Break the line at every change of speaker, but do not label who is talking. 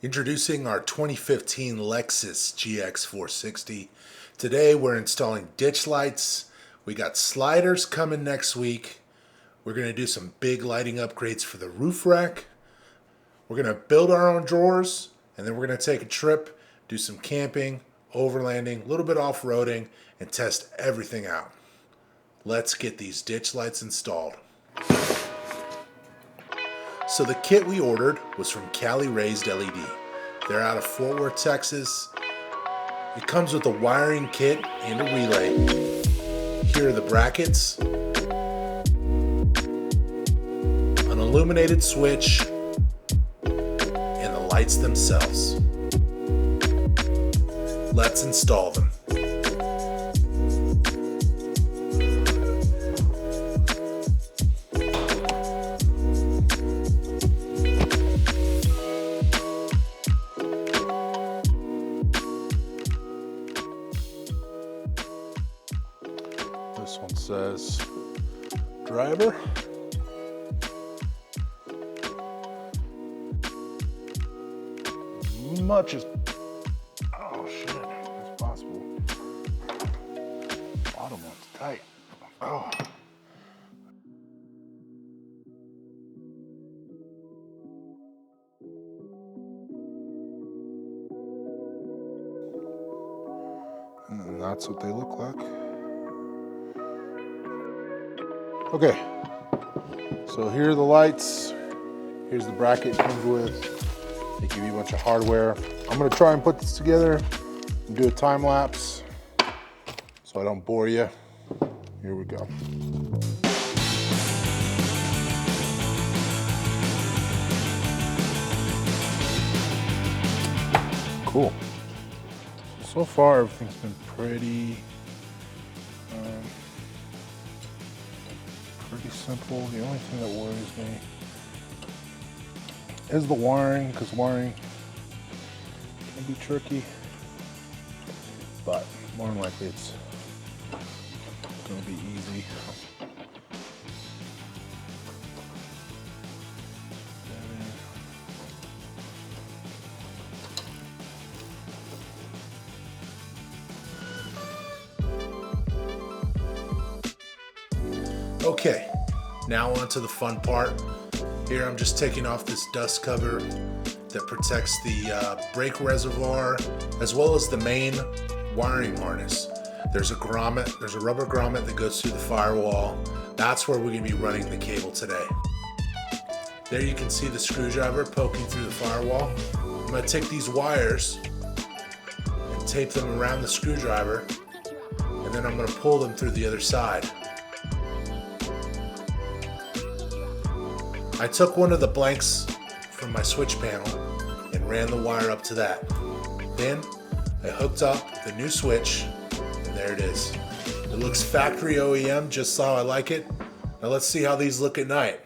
Introducing our 2015 Lexus GX460. Today we're installing ditch lights. We got sliders coming next week. We're going to do some big lighting upgrades for the roof rack. We're going to build our own drawers, and then we're going to take a trip, do some camping, overlanding, a little bit off-roading, and test everything out. Let's get these ditch lights installed. So the kit we ordered was from Cali Raised LED. They're out of Fort Worth, Texas. It comes with a wiring kit and a relay. Here are the brackets, an illuminated switch, and the lights themselves. Let's install them.
This one says driver. Much as possible. Bottom one's tight. Oh. And that's what they look like. Okay, so here are the lights. Here's the bracket it comes with. They give you a bunch of hardware. I'm gonna try and put this together and do a time lapse so I don't bore you. Here we go. Cool. So far, everything's been pretty simple. The only thing that worries me is the wiring, because wiring can be tricky, but more than likely it's going to be easy.
Okay, now on to the fun part. Here I'm just taking off this dust cover that protects the brake reservoir as well as the main wiring harness. There's a grommet, there's a rubber grommet that goes through the firewall. That's where we're going to be running the cable today. There you can see the screwdriver poking through the firewall. I'm going to take these wires and tape them around the screwdriver, and then I'm going to pull them through the other side. I took one of the blanks from my switch panel and ran the wire up to that. Then I hooked up the new switch, and there it is. It looks factory OEM, just how I like it. Now let's see how these look at night.